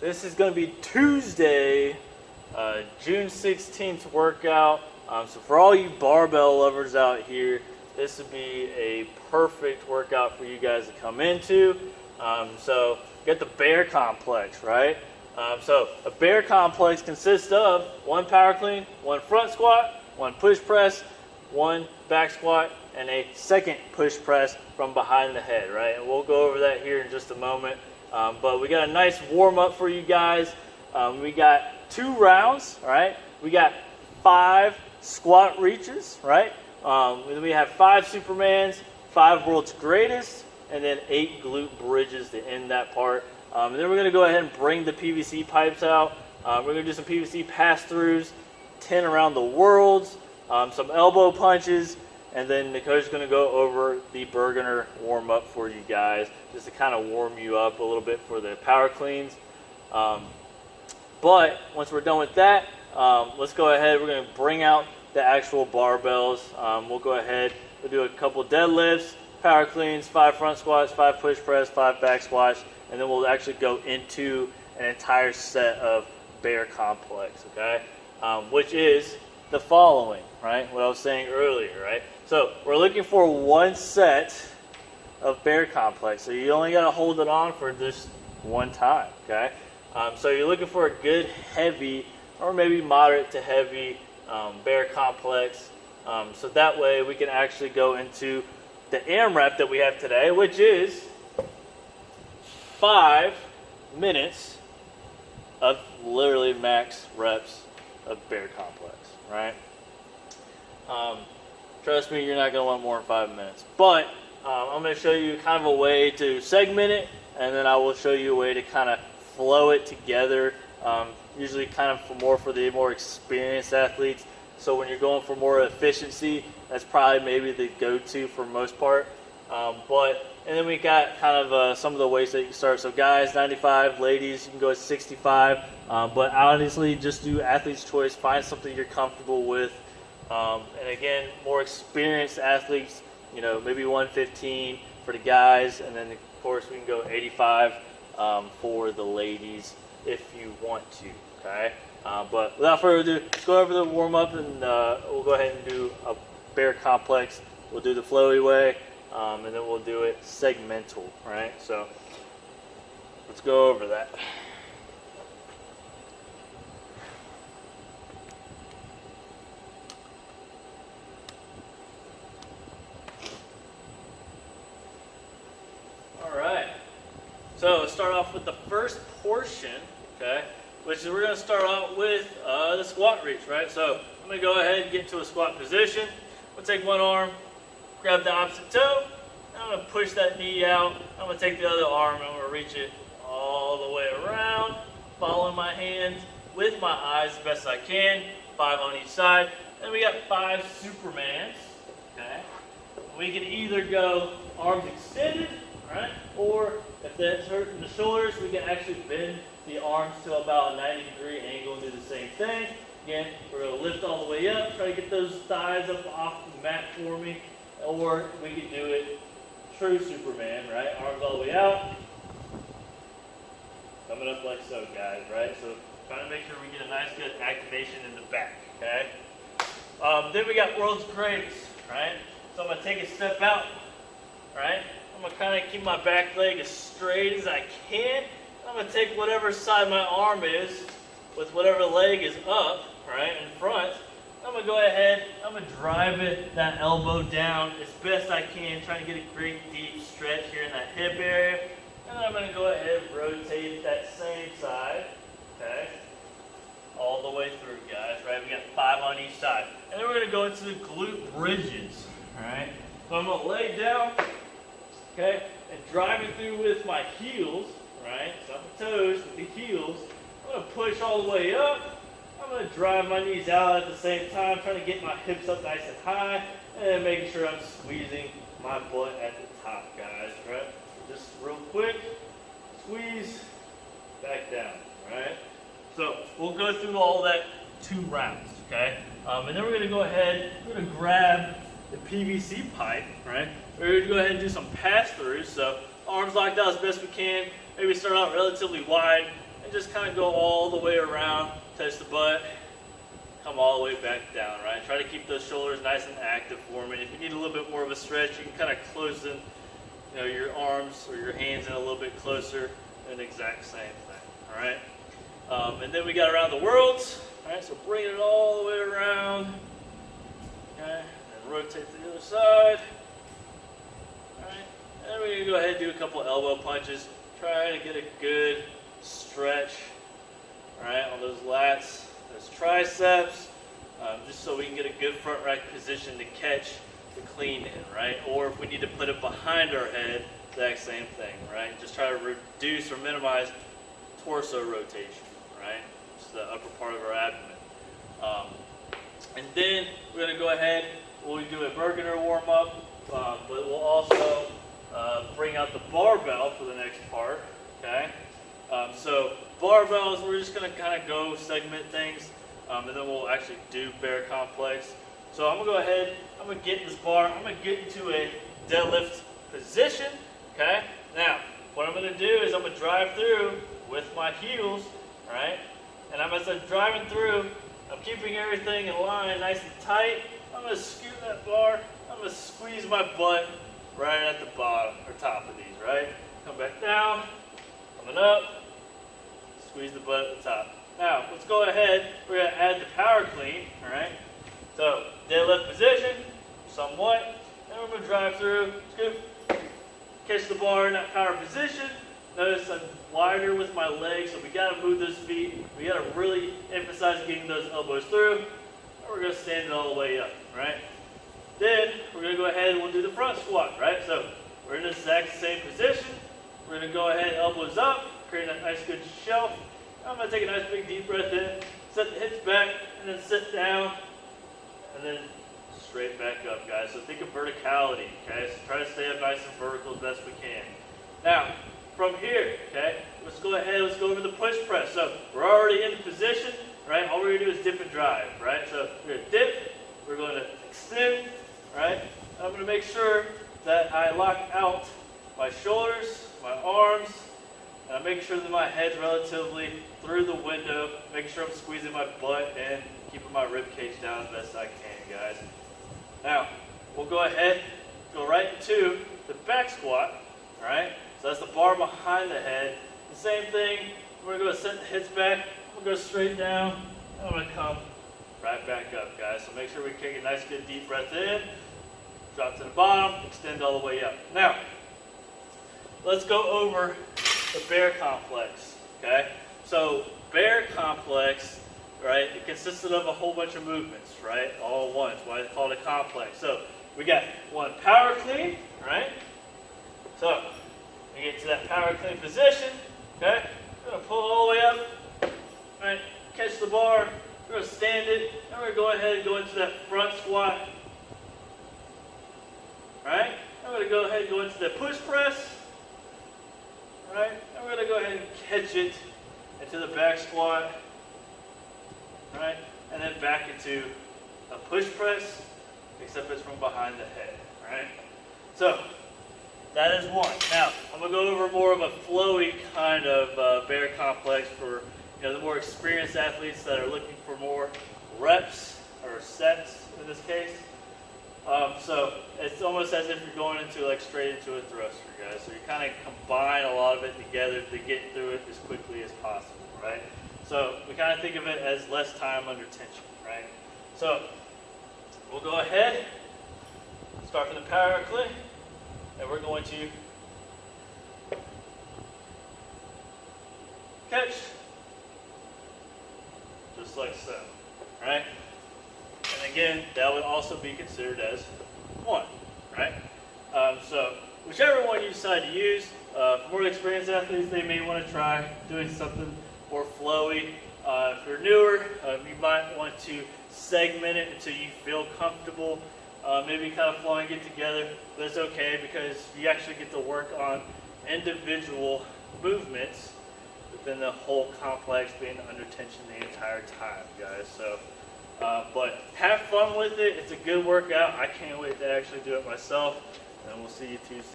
this is going to be Tuesday, June 16th workout. So for all you barbell lovers out here, this would be a perfect workout for you guys to come into. So you got the bear complex, right? So a bear complex consists of one power clean, one front squat, one push press, one back squat, and a second push press from behind the head, right? And we'll go over that here in just a moment. But we got a nice warm up for you guys. We got 2 rounds, right? We got 5 squat reaches, right? We have 5 Supermans, 5 world's greatest, and then 8 glute bridges to end that part. And then we're going to go ahead and bring the PVC pipes out. We're going to do some PVC Pass Throughs, 10 around the worlds, some elbow punches, and then the coach is going to go over the Burgener Warm Up for you guys, just to kind of warm you up a little bit for the power cleans. But once we're done with that, let's go ahead. We're going to bring out the actual barbells. We'll go ahead. We'll do a couple deadlifts, power cleans, 5 front squats, 5 push press, 5 back squats, and then we'll actually go into an entire set of bear complex, okay? Which is the following, right? What I was saying earlier, right? So we're looking for 1 set of bear complex. So you only got to hold it on for just 1 time, okay? So you're looking for a good heavy or maybe moderate to heavy bear complex. So that way we can actually go into the AMRAP that we have today, which is 5 minutes of literally max reps of bear complex, right? Trust me, you're not going to want more than 5 minutes. But I'm going to show you kind of a way to segment it, and then I will show you a way to kind of flow it together, usually kind of for the more experienced athletes. So when you're going for more efficiency, that's probably maybe the go-to for most part. And then we got kind of some of the weights that you can start. So guys, 95, ladies, you can go at 65. But honestly, just do athlete's choice. Find something you're comfortable with. And again, more experienced athletes, you know, maybe 115 for the guys. And then, of course, we can go 85 for the ladies if you want to, okay? But without further ado, let's go over the warm-up, and we'll go ahead and do a bear complex. We'll do the flowy way, and then we'll do it segmental, right? So let's go over that. All right. So let's start off with the first portion, okay? Which is we're going to start out with the squat reach, right? So I'm going to go ahead and get into a squat position. We'll take one arm, grab the opposite toe, and I'm going to push that knee out. I'm going to take the other arm, and I'm going to reach it all the way around, following my hands with my eyes as best I can, 5 on each side. Then we got 5 Supermans, okay? We can either go arms extended, right? Or if that's hurting the shoulders, we can actually bend the arms to about a 90-degree angle and do the same thing. Again, we're going to lift all the way up, try to get those thighs up off the mat for me. Or we could do it true Superman, right? Arms all the way out. Coming up like so, guys, right? So trying to make sure we get a nice good activation in the back, okay? Then we got world's greatest, right? So I'm going to take a step out, right? I'm going to kind of keep my back leg as straight as I can. I'm going to take whatever side my arm is with whatever leg is up, right, in front. I'm going to go ahead, I'm going to drive that elbow down as best I can, trying to get a great deep stretch here in that hip area. And then I'm going to go ahead and rotate that same side, okay, all the way through, guys, right? We got 5 on each side. And then we're going to go into the glute bridges, all right? So I'm going to lay down, okay, and drive it through with my heels, right? So my toes with the heels. I'm going to push all the way up. I'm going to drive my knees out at the same time, trying to get my hips up nice and high, and then making sure I'm squeezing my butt at the top, guys, right? Just real quick, squeeze, back down, right? So we'll go through all that 2 rounds, okay? And then we're going to go ahead, we're going to grab the PVC pipe, right? We're going to go ahead and do some pass-throughs. So arms locked out as best we can. Maybe start out relatively wide, and just kind of go all the way around, touch the butt, come all the way back down, right? Try to keep those shoulders nice and active for me. If you need a little bit more of a stretch, you can kind of close in, your arms or your hands in a little bit closer, and the exact same thing, all right? And then we got around the worlds, all right? So bring it all the way around, okay? And rotate to the other side, all right? And we're gonna go ahead and do a couple elbow punches. Try to get a good stretch, all right, on those lats, those triceps, just so we can get a good front rack position to catch the clean in, right? Or if we need to put it behind our head, exact same thing, right? Just try to reduce or minimize torso rotation, right? Just the upper part of our abdomen. And then we're going to go ahead, we'll do a Burgener warm up, but we'll also bring out the barbell for the next part, okay? So barbells, we're just going to kind of go segment things, and then we'll actually do bear complex. So I'm going to go ahead, I'm going to get this bar, I'm going to get into a deadlift position, okay? Now, what I'm going to do is I'm going to drive through with my heels, right? And as I'm driving through, I'm keeping everything in line nice and tight. I'm going to scoot that bar, I'm going to squeeze my butt right at the bottom or top of these, right? Come back down, coming up, squeeze the butt at the top. Now, let's go ahead, we're going to add the power clean, all right? So, deadlift position, somewhat, and we're going to drive through, scoop, catch the bar in that power position. Notice I'm wider with my legs, so we got to move those feet. We got to really emphasize getting those elbows through, and we're going to stand it all the way up, right? Then, we're going to go ahead and we'll do the front squat, right? So, we're in the exact same position. We're going to go ahead, elbows up, create a nice good shelf. I'm going to take a nice big deep breath in, set the hips back, and then sit down, and then straight back up, guys. So think of verticality, okay? So try to stay up nice and vertical as best we can. Now, from here, okay, let's go ahead, let's go over the push press. So we're already in the position, right? All we're going to do is dip and drive, right? So we're going to dip, we're going to extend, right? I'm going to make sure that I lock out my shoulders, my arms, and I'm making sure that my head's relatively through the window, making sure I'm squeezing my butt and keeping my rib cage down as best I can, guys. Now, we'll go ahead, go right into the back squat, all right? So that's the bar behind the head. The same thing, we're going to set the hips back, we'll go straight down, and I'm going to come right back up, guys. So make sure we take a nice good deep breath in, drop to the bottom, extend all the way up. Now, let's go over the bear complex, okay? So bear complex, right, it consisted of a whole bunch of movements, right, all at once, why it's called a complex. So we got one power clean, right? So we get to that power clean position, okay? We're going to pull all the way up, right, catch the bar, we're going to stand it, and we're going to go ahead and go into that front squat, right? I'm going to go ahead and go into the push press, right? And we're going to go ahead and catch it into the back squat, right? And then back into a push press, except it's from behind the head, right? So that is one. Now I'm going to go over more of a flowy kind of bear complex for the more experienced athletes that are looking for more reps or sets in this case. So it's almost as if you're going into straight into a thruster, guys. So you kind of combine a lot of it together to get through it as quickly as possible, right? So we kind of think of it as less time under tension, right? So we'll go ahead, start from the power clean, and we're going to catch, just like so, right? And again, that would also be considered as one, right? So whichever one you decide to use, for more experienced athletes, they may want to try doing something more flowy. If you're newer, you might want to segment it until you feel comfortable, maybe kind of flowing it together, but it's okay because you actually get to work on individual movements within the whole complex being under tension the entire time, guys. So, but have fun with it. It's a good workout. I can't wait to actually do it myself, and we'll see you Tuesday.